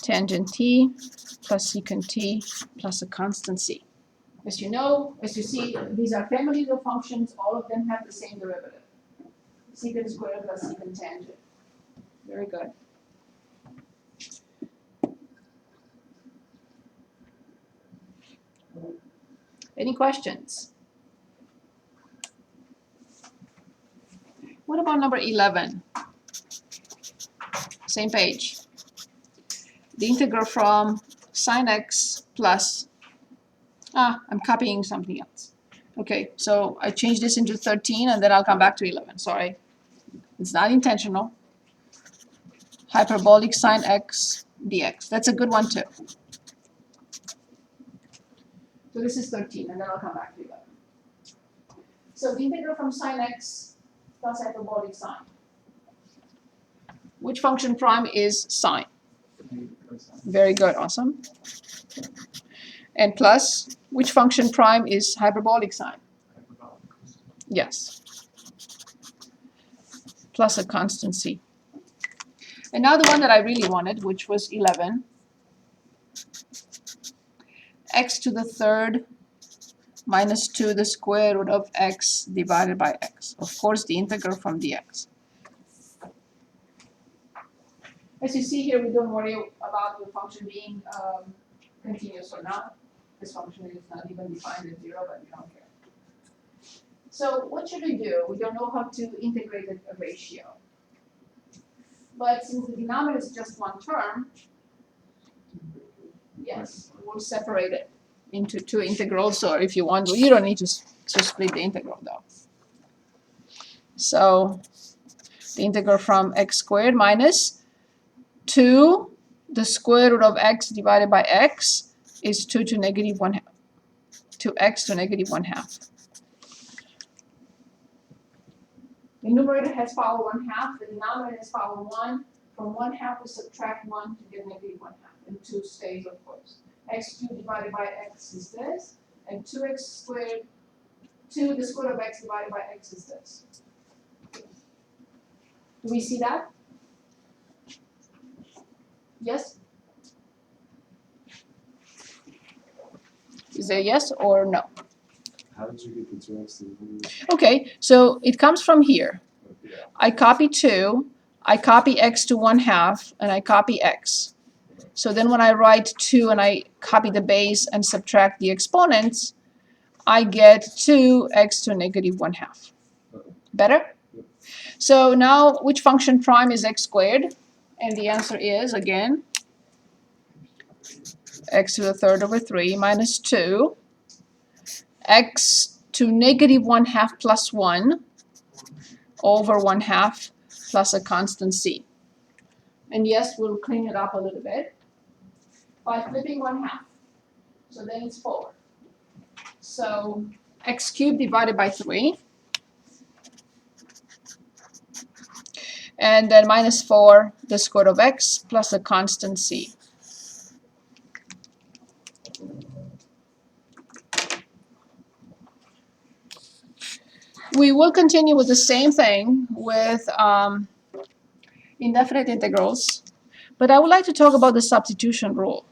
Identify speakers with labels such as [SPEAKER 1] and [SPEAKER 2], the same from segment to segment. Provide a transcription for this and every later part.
[SPEAKER 1] tangent t plus secant t plus a constant c. As you know, as you see, these are families of functions. All of them have the same derivative. Secant squared plus secant tangent. Very good. Any questions? What about number 11? Same page. The integral from sine x plus, I'm copying something else. Okay, so I changed this into 13 and then I'll come back to 11, sorry. It's not intentional. Hyperbolic sine x dx. That's a good one too. So this is 13 and then I'll come back to 11. So the integral from sine x plus hyperbolic sine. Which function prime is sine? Very good, awesome. And plus, which function prime is hyperbolic sine? Yes. Plus a constant c. And now the one that I really wanted, which was 11. X to the third minus 2 the square root of x divided by x. Of course, the integral from dx. As you see here, we don't worry about the function being continuous or not. This function is not even defined as 0, but we don't care. So what should we do? We don't know how to integrate a ratio. But since the denominator is just one term, yes, we'll separate it into two integrals, or if you want, you don't need to split the integral though. So the integral from x squared minus 2 the square root of x divided by x is 2 to negative 1/2. 2x to negative 1/2. The numerator has power 1/2, the denominator has power 1. From 1/2 we subtract 1 to get negative 1/2, and 2 stays, of course. X cubed divided by x is this, and 2x squared, 2 the square root of x divided by x is this. Do we see that? Yes? Is there yes or no?
[SPEAKER 2] How did you get the 2x to the
[SPEAKER 1] Okay, so it comes from here. I copy 2, I copy x to 1/2, and I copy x. So then when I write 2 and I copy the base and subtract the exponents, I get 2x to negative 1/2. Better? So now which function prime is x squared? And the answer is, again, x to the third over 3 minus 2, x to negative 1/2 plus 1 over 1/2 plus a constant c. And yes, we'll clean it up a little bit by flipping 1/2. So then it's 4. So x cubed divided by 3. And then minus 4 the square root of x plus a constant c. We will continue with the same thing with indefinite integrals, but I would like to talk about the substitution rule.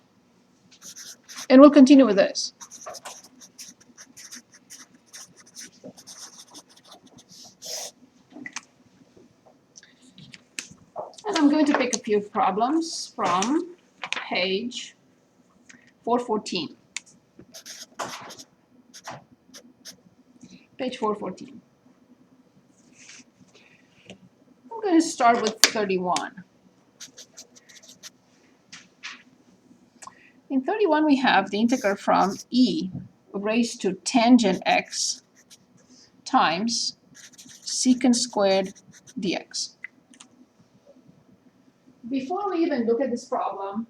[SPEAKER 1] And we'll continue with this. And I'm going to pick a few problems from page 414. Page 414. I'm going to start with 31. In 31, we have the integral from e raised to tangent x times secant squared dx. Before we even look at this problem,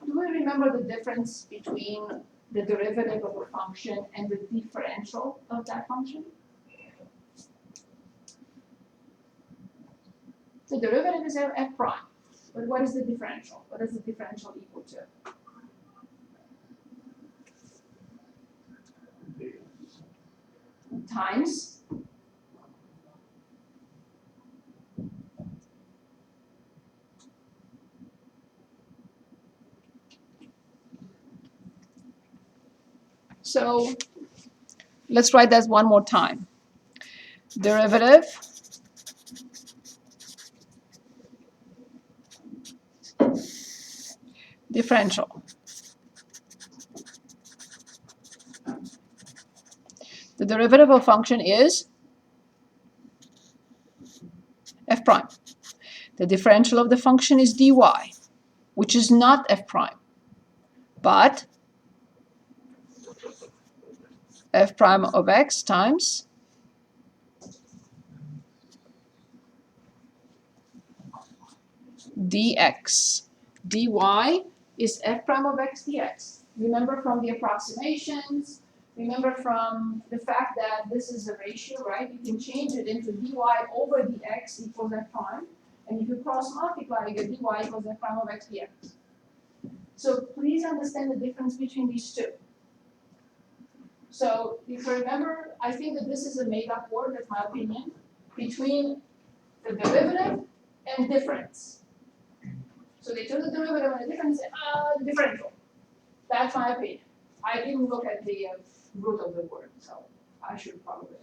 [SPEAKER 1] do we remember the difference between the derivative of a function and the differential of that function? The derivative is f prime, but what is the differential? What is the differential equal to? Times So let's write that one more time. Derivative differential. The derivative of function is f prime. The differential of the function is dy, which is not f prime, but f prime of x times dx. dy is f prime of x dx. Remember from the approximations, remember from the fact that this is a ratio, right? You can change it into dy over dx equals f prime. And if you cross multiply, you get dy equals f prime of x dx. So please understand the difference between these two. So if you remember, I think that this is a made-up word, that's my opinion, between the derivative and difference. So they took the derivative and the difference and said, differential. That's my opinion. I didn't look at the root of the word, so I should probably.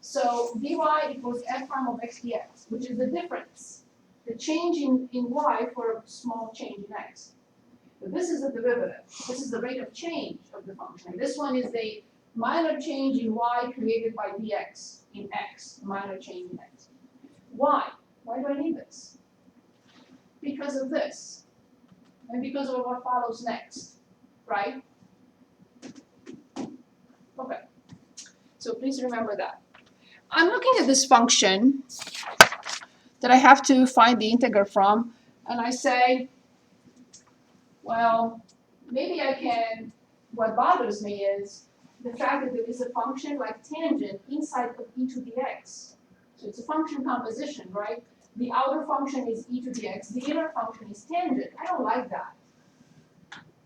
[SPEAKER 1] So dy equals f prime of x dx, which is the difference, the change in y for a small change in x. But this is the derivative. This is the rate of change of the function. And this one is the minor change in y created by dx in x, minor change in x. Why? Why do I need this? Because of this, and because of what follows next, right? Okay, so please remember that. I'm looking at this function that I have to find the integral from, and I say, well, maybe I can, what bothers me is the fact that there is a function like tangent inside of e to the x. So it's a function composition, right? The outer function is e to the x, the inner function is tangent. I don't like that.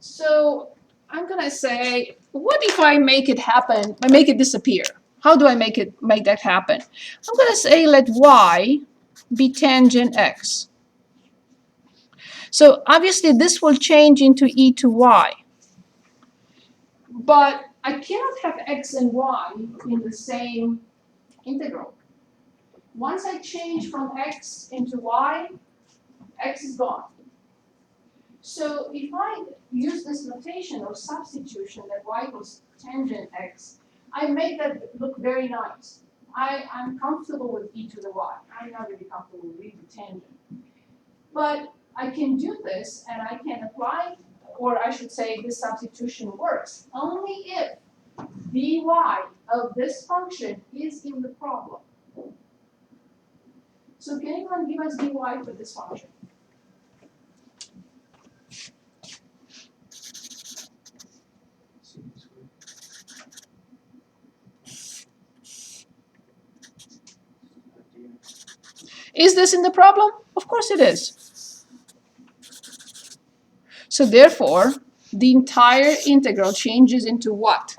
[SPEAKER 1] So I'm gonna say, what if I make it happen, I make it disappear? How do I make that happen? I'm gonna say let y be tangent x. So obviously this will change into e to y. But I cannot have x and y in the same integral. Once I change from x into y, x is gone. So if I use this notation of substitution that y equals tangent x, I make that look very nice. I'm comfortable with e to the y. I'm not really comfortable with e to tangent. But I can do this and I can apply, or I should say this substitution works only if dy of this function is in the problem. So can anyone give us dy for this function? Is this in the problem? Of course it is. So therefore, the entire integral changes into what?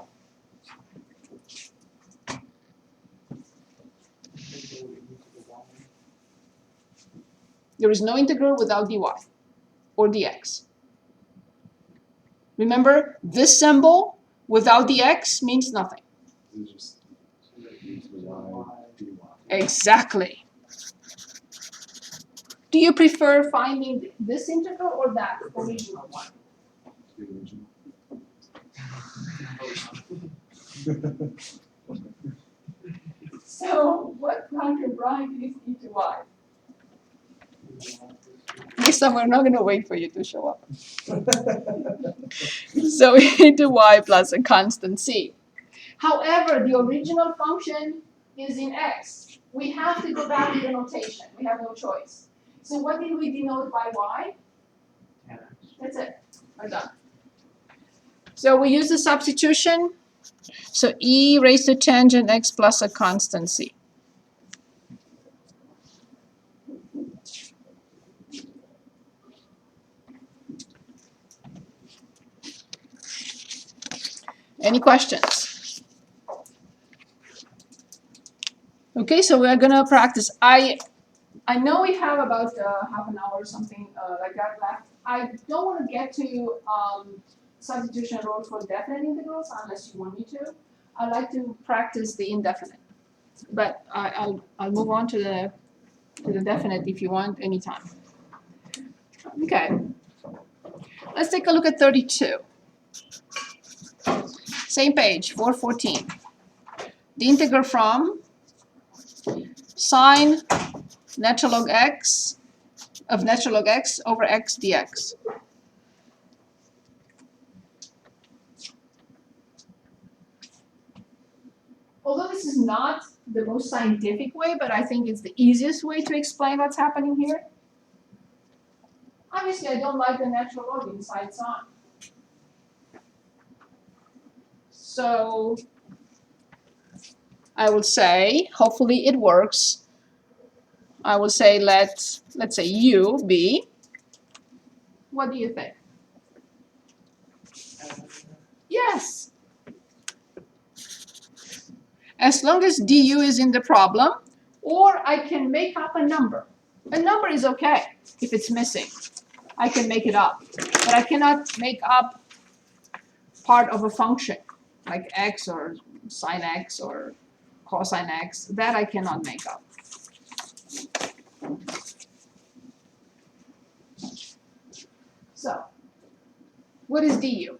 [SPEAKER 1] There is no integral without dy or dx. Remember, this symbol without dx means nothing.
[SPEAKER 2] It's just e to the y, dy.
[SPEAKER 1] Exactly. Do you prefer finding this integral or that original one?
[SPEAKER 2] The original.
[SPEAKER 1] So what function Brian is e to y? Next time we're not going to wait for you to show up. So e to y plus a constant c. However, the original function is in x. We have to go back to the notation. We have no choice. So what did we denote by y? That's it. We're done. So we use the substitution. So e raised to tangent x plus a constant c. Any questions? Okay, so we're gonna practice. I know we have about half an hour or something like that left. I don't want to get to substitution rule for definite integrals unless you want me to. I like to practice the indefinite, but I'll move on to the definite if you want anytime. Okay, let's take a look at 32. Same page, 414. The integral from sine natural log x of natural log x over x dx. Although this is not the most scientific way, but I think it's the easiest way to explain what's happening here. Obviously, I don't like the natural log inside sine. So I will say, hopefully it works. I will say let's say u be, what do you think? Yes. As long as du is in the problem, or I can make up a number. A number is okay if it's missing. I can make it up, but I cannot make up part of a function like x or sine x or cosine x. That I cannot make up. So, what is du?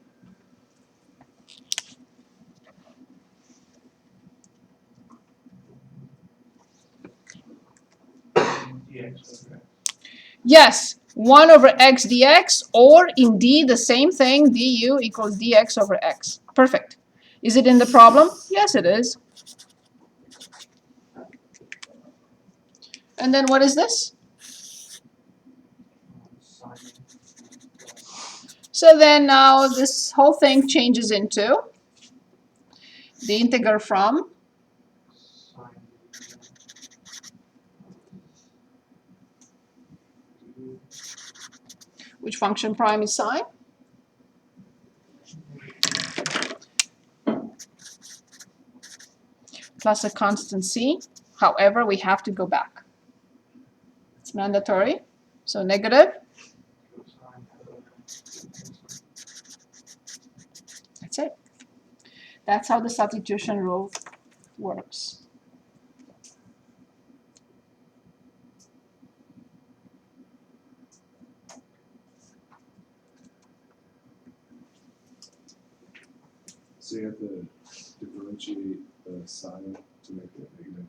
[SPEAKER 1] Yes, 1 over x dx, or indeed the same thing, du equals dx over x. Perfect. Is it in the problem? Yes, it is. And then what is this? So then now this whole thing changes into the integral from which function prime is sine? Plus a constant c. However, we have to go back. It's mandatory. So negative. That's it. That's how the substitution rule works.
[SPEAKER 2] So you have to differentiate the sign to make it negative.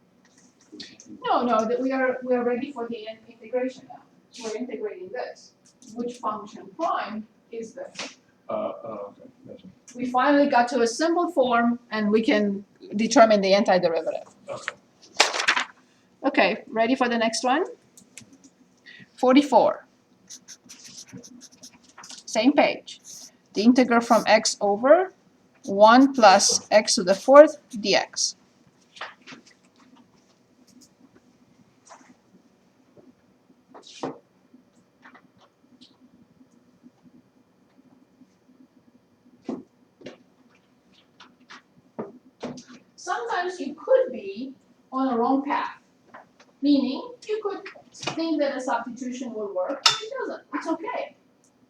[SPEAKER 1] No, that we are ready for the integration now. We're integrating this. Which function prime is this?
[SPEAKER 2] Okay, gotcha.
[SPEAKER 1] We finally got to a simple form, and we can determine the antiderivative.
[SPEAKER 2] Okay.
[SPEAKER 1] Okay, ready for the next one? 44. Same page. The integral from x over 1 plus x to the 4th dx. Sometimes you could be on a wrong path, meaning you could think that a substitution will work, but it doesn't. It's okay.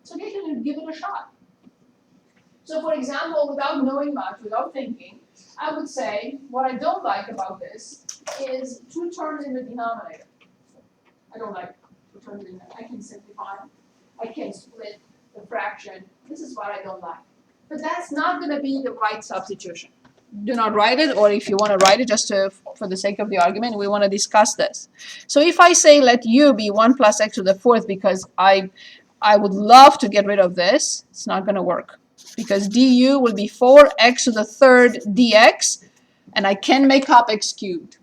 [SPEAKER 1] It's okay to give it a shot. So for example, without knowing much, without thinking, I would say what I don't like about this is 2 terms in the denominator. I don't like 2 terms in there. I can simplify. I can split the fraction. This is what I don't like. But that's not going to be the right substitution. Do not write it, or if you want to write it just for the sake of the argument, we want to discuss this. So if I say let u be 1 plus x to the 4th because I would love to get rid of this, it's not going to work. Because du will be 4x to the 3rd dx, and I can make up x cubed.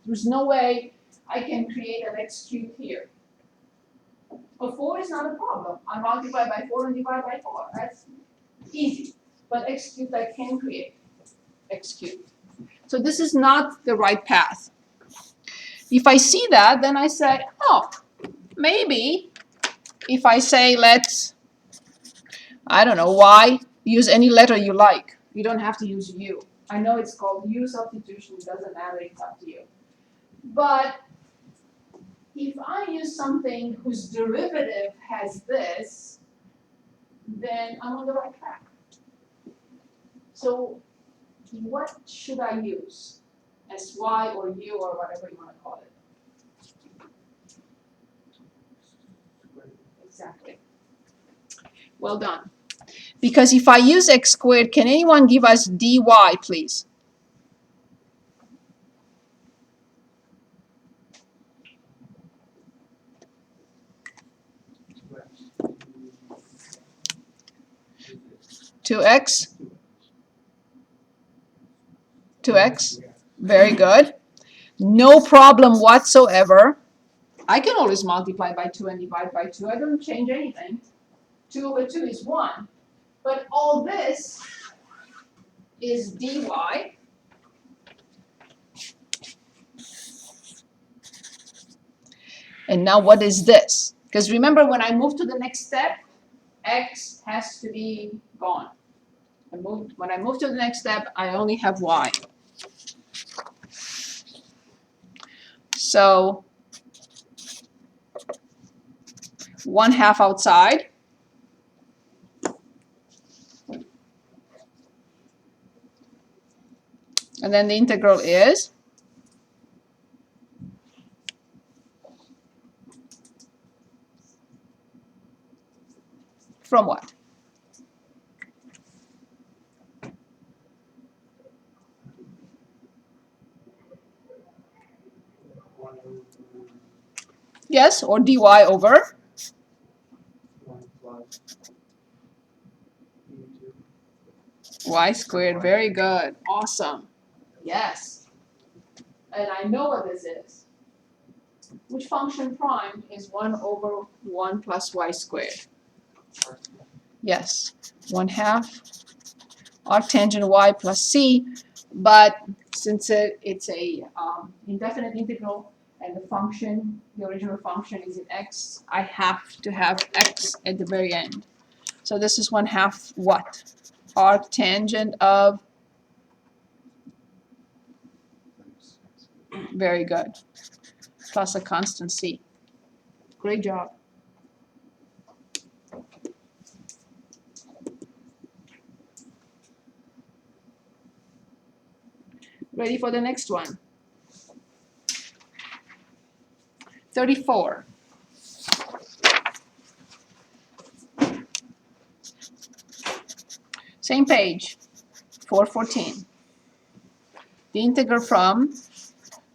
[SPEAKER 1] There's no way I can create an x cubed here. But 4 is not a problem. I multiply by 4 and divide by 4. That's easy. But x cubed I can create. X cubed. So this is not the right path. If I see that, then I say, oh, maybe if I say let's, I don't know, y, use any letter you like. You don't have to use u. I know it's called u substitution. It doesn't matter. It's up to you. But if I use something whose derivative has this, then I'm on the right track. So what should I use as y or u or whatever you want to call it? Exactly. Well done. Because if I use x squared, can anyone give us dy, please? Two x? 2x? Very good. No problem whatsoever. I can always multiply by 2 and divide by 2. I don't change anything. 2 over 2 is 1. But all this is dy. And now what is this? Because remember, when I move to the next step, x has to be gone. When I move to the next step, I only have y. So 1/2 outside. And then the integral is from what? Yes, or dy over? Y squared. Very good. Awesome. Yes. And I know what this is. Which function prime is 1 over 1 plus y squared? Yes. 1/2 arctangent y plus c. But since it's a indefinite integral and the original function is in x, I have to have x at the very end. So this is 1/2 what? Arctangent of, very good, plus a constant c. Great job. Ready for the next one? 34. Same page, 414. The integral from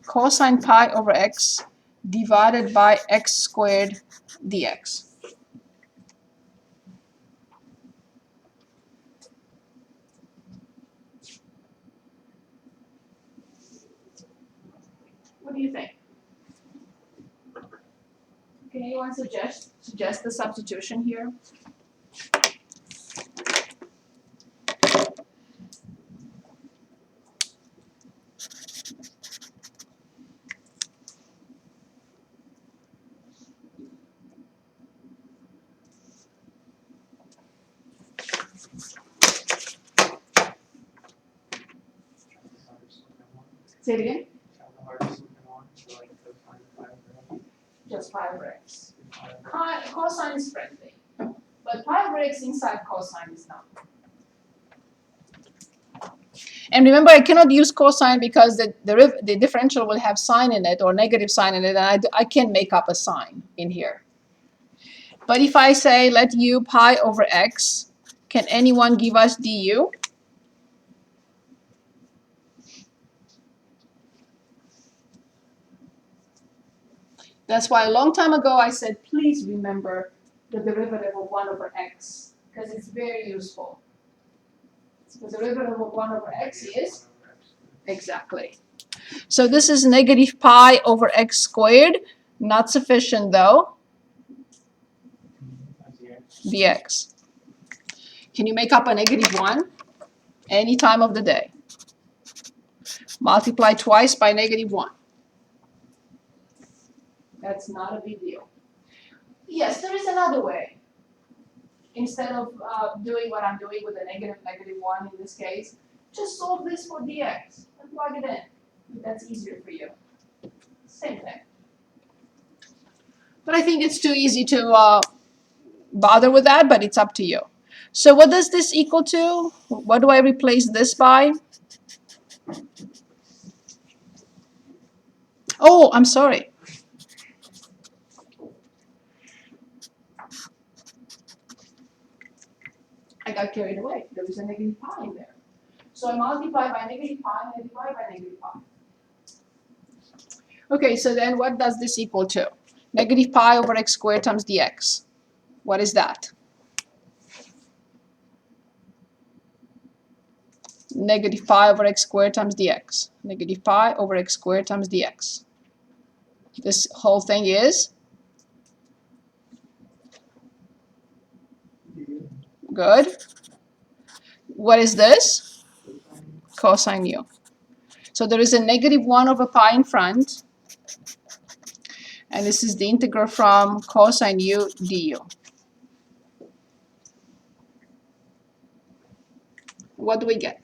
[SPEAKER 1] cosine pi over x divided by x squared dx. What do you think? Can anyone suggest the substitution here? Say it again. Just pi over x. Cosine is friendly, but pi over x inside cosine is not. And remember, I cannot use cosine because the differential will have sign in it or negative sign in it, and I can't make up a sign in here. But if I say let u pi over x, can anyone give us du? That's why a long time ago I said, please remember the derivative of 1 over x, because it's very useful. So the derivative of 1 over x is? Exactly. So this is negative pi over x squared. Not sufficient though. Dx. Can you make up a negative 1? Any time of the day. Multiply twice by negative 1. That's not a big deal. Yes, there is another way. Instead of doing what I'm doing with a negative 1 in this case, just solve this for dx and plug it in. If that's easier for you. Same thing. But I think it's too easy to bother with that, but it's up to you. So what does this equal to? What do I replace this by? Oh, I'm sorry. I got carried away. There was a negative pi in there. So I multiply by negative pi and I divide by negative pi. Okay, so then what does this equal to? Negative pi over x squared times dx. What is that? Negative pi over x squared times dx. Negative pi over x squared times dx. This whole thing is? Good. What is this? Cosine u. So there is a negative 1 over pi in front. And this is the integral from cosine u du. What do we get?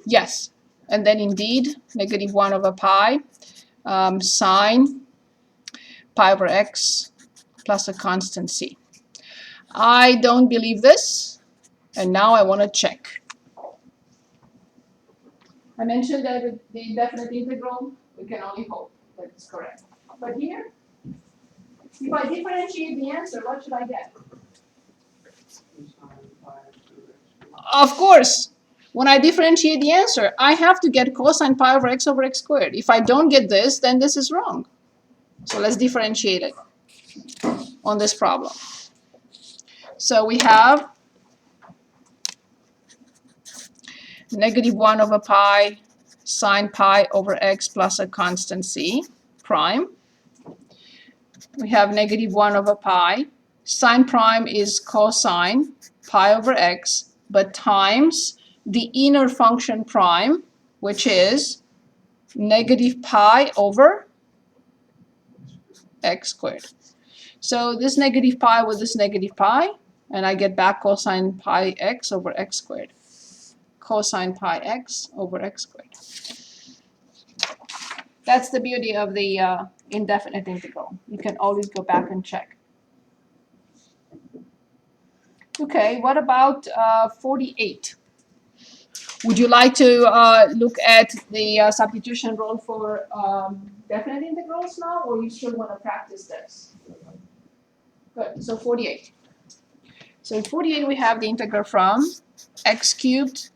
[SPEAKER 1] Yes. And then indeed, negative 1 over pi sine pi over x plus a constant c. I don't believe this. And now I want to check. I mentioned that with the indefinite integral, we can only hope that it's correct. But here, if I differentiate the answer, what should I get? Of course, when I differentiate the answer, I have to get cosine pi over x squared. If I don't get this, then this is wrong. So let's differentiate it on this problem. So we have negative 1 over pi sine pi over x plus a constant c prime. We have negative 1 over pi. Sine prime is cosine pi over x, but times the inner function prime, which is negative pi over x squared. So this negative pi with this negative pi, and I get back cosine pi x over x squared. Cosine pi x over x squared. That's the beauty of the indefinite integral. You can always go back and check. Okay, what about 48? Would you like to look at the substitution rule for definite integrals now, or you still want to practice this? Good, so 48. So in 48 we have the integral from x cubed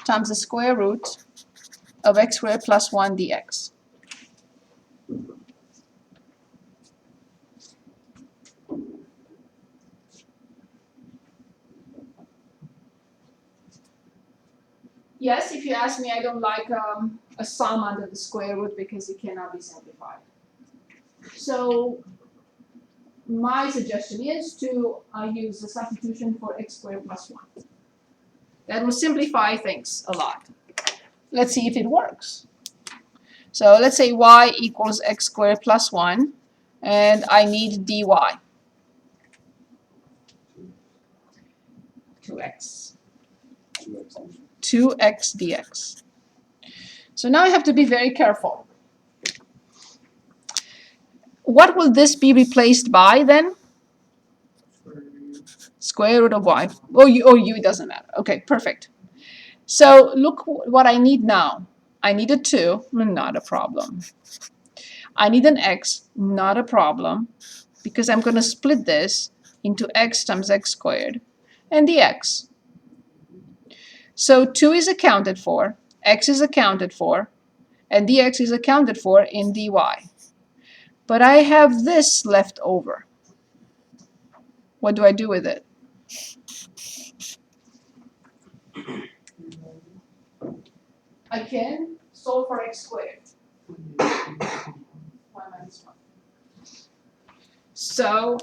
[SPEAKER 1] times the square root of x squared plus 1 dx. Yes, if you ask me, I don't like a sum under the square root because it cannot be simplified. So my suggestion is to use the substitution for x squared plus 1. That will simplify things a lot. Let's see if it works. So let's say y equals x squared plus 1, and I need dy. 2x. 2x dx. So now I have to be very careful. What will this be replaced by then? Square root of y. Oh, u, it doesn't matter. Okay, perfect. So look what I need now. I need a 2, not a problem. I need an x, not a problem, because I'm going to split this into x times x squared and dx. So 2 is accounted for, x is accounted for, and dx is accounted for in dy. But I have this left over. What do I do with it? I can solve for x squared. So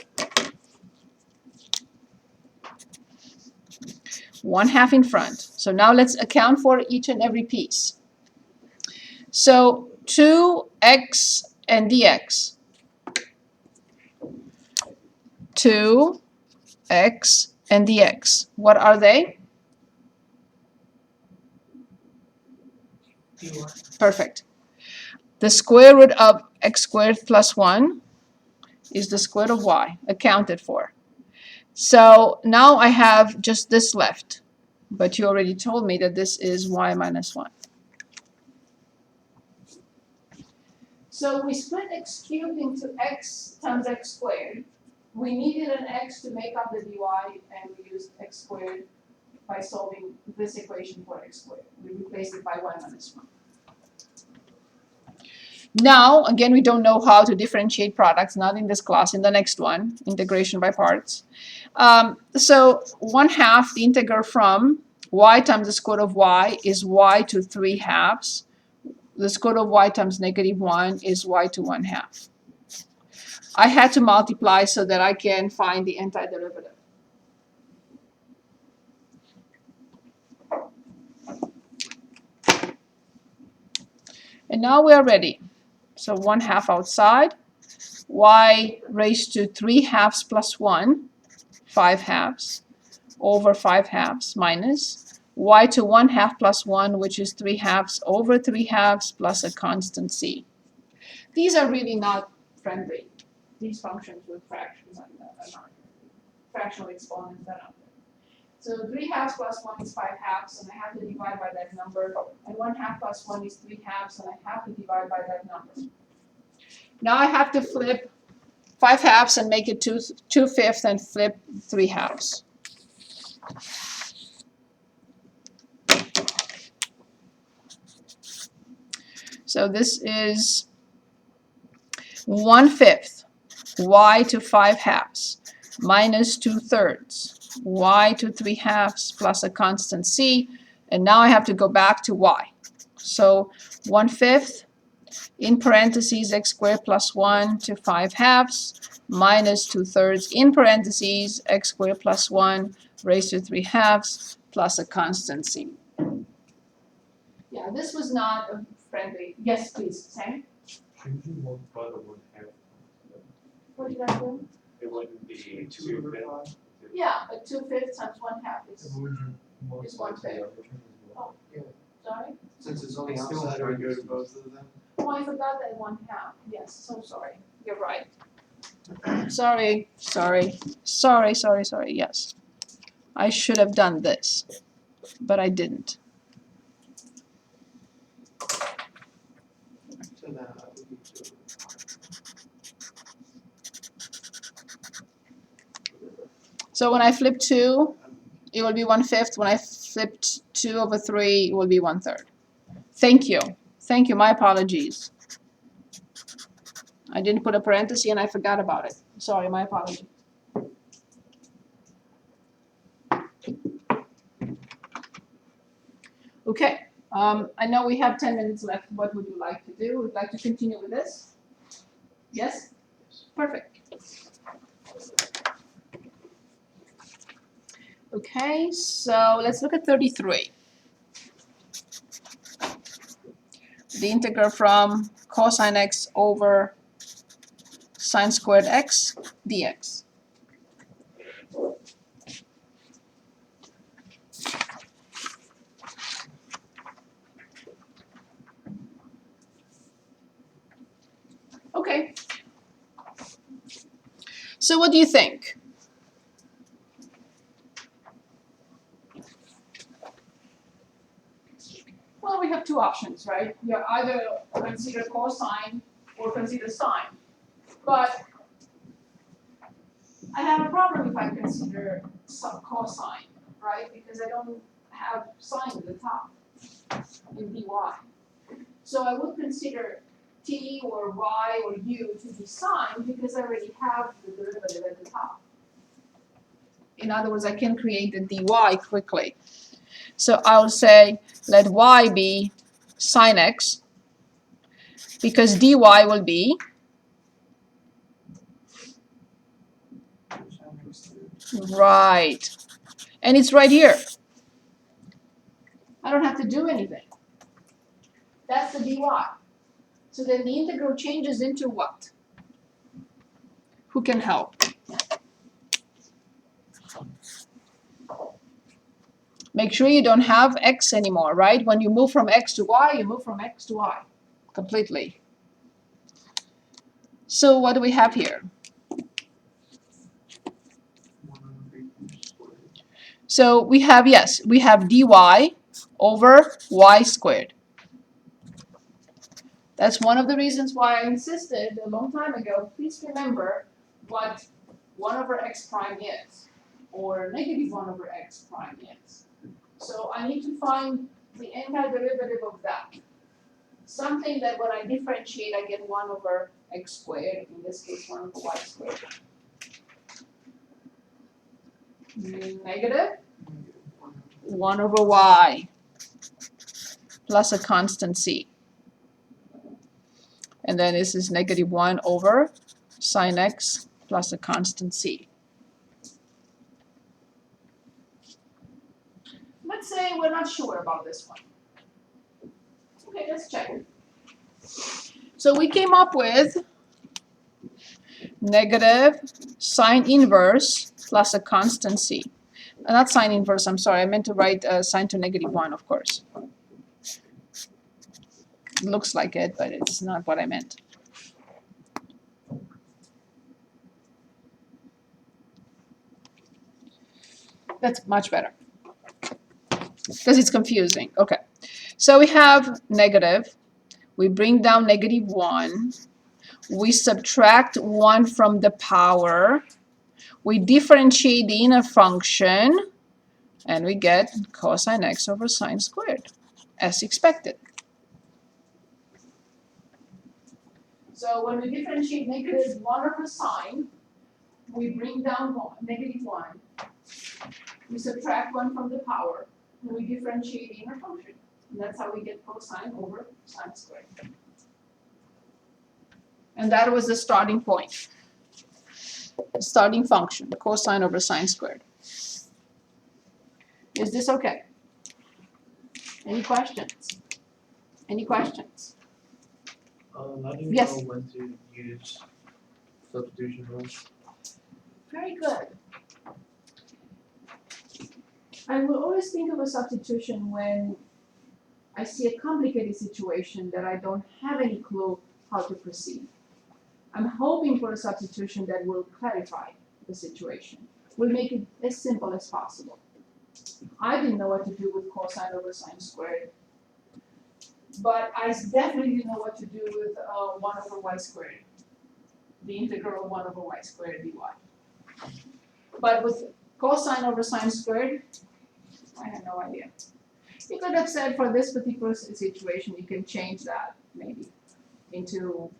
[SPEAKER 1] 1/2 in front. So now let's account for each and every piece. So 2x and dx. 2x and dx. What are they? Perfect. The square root of x squared plus 1 is the square root of y, accounted for. So now I have just this left, but you already told me that this is y minus 1. So we split x cubed into x times x squared. We needed an x to make up the dy, and we used x squared by solving this equation for x squared. We replaced it by y minus 1. Now, again, we don't know how to differentiate products, not in this class, in the next one, integration by parts. So 1/2 the integral from y times the square root of y is y to 3/2. The square root of y times -1 is y to 1/2. I had to multiply so that I can find the antiderivative. And now we are ready. So 1/2 outside, y raised to 3/2 plus 1, 5/2, over 5/2 minus y to 1/2 plus 1, which is 3/2 over 3/2 plus a constant c. These are really not friendly. These functions with fractions are not fractional exponents are not. So 3/2 plus 1 is 5/2, and I have to divide by that number. And 1/2 plus 1 is 3/2, and I have to divide by that number. Now I have to flip 5/2 and make it 2/5 and flip 3/2. So this is 1/5 y to 5/2 minus 2/3 y to 3/2 plus a constant c, and now I have to go back to y. So 1/5 in parentheses x squared plus 1 to 5/2 minus 2/3 in parentheses x squared plus 1 raised to 3/2 plus a constant c. Yeah, this was not a friendly. Yes, please, Sam.
[SPEAKER 3] Shouldn't you multiply the 1/2?
[SPEAKER 1] What did I do?
[SPEAKER 3] It wouldn't be 2/5.
[SPEAKER 1] Yeah, but 2/5 times 1/2 is.
[SPEAKER 3] Would you multiply to the
[SPEAKER 1] 1/5.
[SPEAKER 3] other term as well?
[SPEAKER 1] Sorry.
[SPEAKER 4] Since it's only
[SPEAKER 2] Still
[SPEAKER 4] outside,
[SPEAKER 2] very
[SPEAKER 4] we
[SPEAKER 2] good
[SPEAKER 4] go
[SPEAKER 2] at both of them.
[SPEAKER 1] Oh, I forgot that 1/2. Yes, so sorry. You're right. Sorry. Yes. I should have done this, but I didn't.
[SPEAKER 4] So now that would be 2.
[SPEAKER 1] So when I flip 2, it will be 1/5. When I flip 2 over 3, it will be 1/3. Thank you. Thank you. My apologies. I didn't put a parenthesis and I forgot about it. Sorry, my apologies. Okay. I know we have 10 minutes left. What would you like to do? Would you like to continue with this? Yes? Perfect. Okay, so let's look at 33. The integral from cosine x over sine squared x dx. Okay. So what do you think? Well, we have two options, right? You either consider cosine or consider sine. But I have a problem if I consider some cosine, right? Because I don't have sine at the top in dy. So I would consider t or y or u to be sine because I already have the derivative at the top. In other words, I can create the dy quickly. So I'll say let y be sine x because dy will be right. And it's right here. I don't have to do anything. That's the dy. So then the integral changes into what? Who can help? Make sure you don't have x anymore, right? When you move from x to y, you move from x to y completely. So what do we have here? So we have, yes, we have dy over y squared. That's one of the reasons why I insisted a long time ago, please remember what 1 over x prime is, or negative 1 over x prime is. So I need to find the antiderivative of that. Something that when I differentiate, I get 1 over x squared, in this case 1 over y squared. Negative 1 over y plus a constant c. And then this is negative 1 over sine x plus a constant c. Let's say we're not sure about this one. Okay, let's check. So we came up with negative sine inverse plus a constant c. Not sine inverse, I'm sorry, I meant to write sine to negative 1, of course. It looks like it, but it's not what I meant. That's much better, because it's confusing. Okay, so we have negative, we bring down negative 1, we subtract 1 from the power, we differentiate the inner function, and we get cosine x over sine squared, as expected. So when we differentiate negative 1 over sine, we bring down negative 1, we subtract 1 from the power, and we differentiate the inner function. And that's how we get cosine over sine squared. And that was the starting point. The starting function, cosine over sine squared. Is this okay? Any questions? Any questions?
[SPEAKER 3] How do you
[SPEAKER 1] Yes.
[SPEAKER 3] know when to use substitution rules?
[SPEAKER 1] Very good. I will always think of a substitution when I see a complicated situation that I don't have any clue how to proceed. I'm hoping for a substitution that will clarify the situation, will make it as simple as possible. I didn't know what to do with cosine over sine squared, but I definitely didn't know what to do with 1 over y squared, the integral of 1 over y squared dy. But with cosine over sine squared, I had no idea. You could have said for this particular situation, you can change that maybe into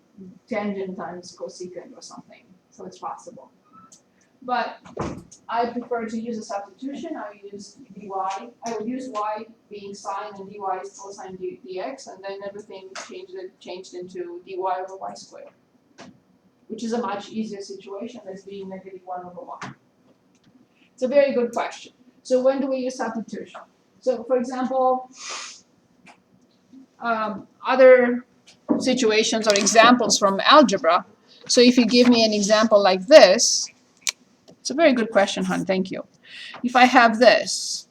[SPEAKER 1] tangent times cosecant or something, so it's possible. But I prefer to use a substitution. I would use dy. I would use y being sine and dy is cosine dx, and then everything changed into dy over y squared, which is a much easier situation than being negative 1 over y. It's a very good question. So when do we use substitution? So for example, other situations or examples from algebra. So if you give me an example like this, it's a very good question, hon, thank you. If I have this,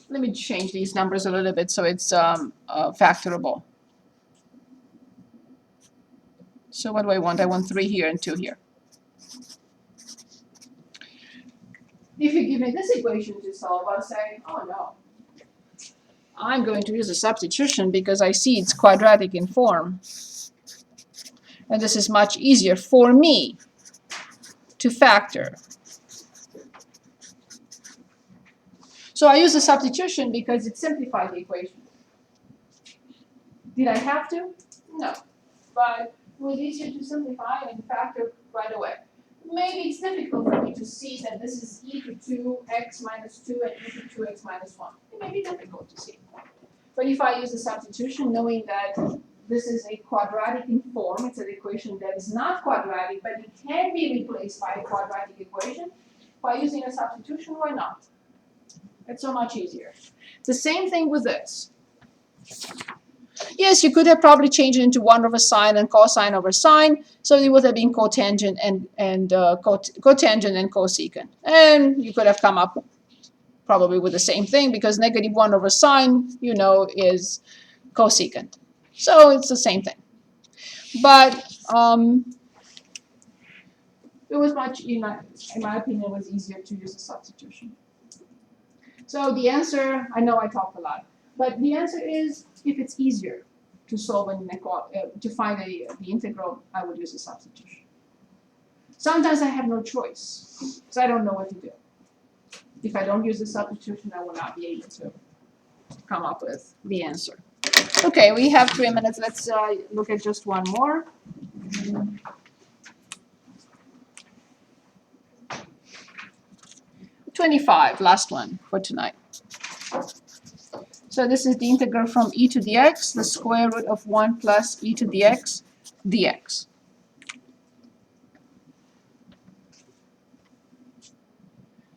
[SPEAKER 1] let me change these numbers a little bit so it's factorable. So what do I want? I want 3 here and 2 here. If you give me this equation to solve, I'll say, oh no, I'm going to use a substitution because I see it's quadratic in form. And this is much easier for me to factor. So I use a substitution because it simplified the equation. Did I have to? No. But it was easier to simplify and factor right away. Maybe it's difficult for me to see that this is e to 2x minus 2 and e to 2x minus 1. It may be difficult to see. But if I use a substitution, knowing that this is a quadratic in form, it's an equation that is not quadratic, but it can be replaced by a quadratic equation, by using a substitution, why not? It's so much easier. The same thing with this. Yes, you could have probably changed it into 1 over sine and cosine over sine, so it would have been cotangent and cotangent and cosecant. And you could have come up probably with the same thing because negative 1 over sine, you know, is cosecant. So it's the same thing. But it was much, in my opinion, it was easier to use a substitution. So the answer, I know I talked a lot, but the answer is if it's easier to solve an inequality, to find the integral, I would use a substitution. Sometimes I have no choice because I don't know what to do. If I don't use the substitution, I will not be able to come up with the answer. Okay, we have 3 minutes. Let's look at just one more. $25, last one for tonight. So this is the integral from e to the x, the square root of 1 plus e to the x dx.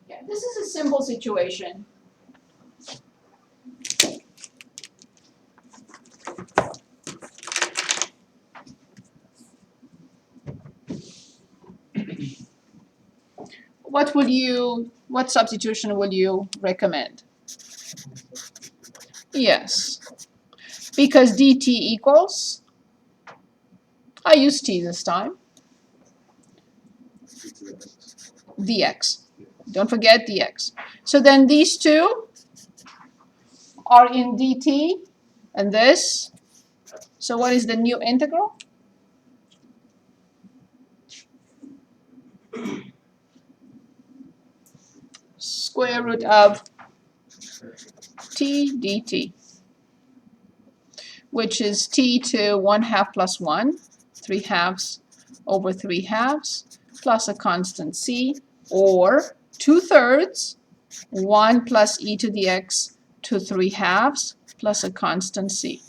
[SPEAKER 1] Yeah, this is a simple situation. What substitution would you recommend? Yes, because dt equals, I use t this time,
[SPEAKER 2] It's a X.
[SPEAKER 1] dx. Don't forget dx. So then these two are in dt, and this. So what is the new integral? Square root of t dt, which is t to 1/2 plus 1, 3/2 over 3/2, plus a constant c, or 2/3, 1 plus e to the x to 3/2 plus a constant c.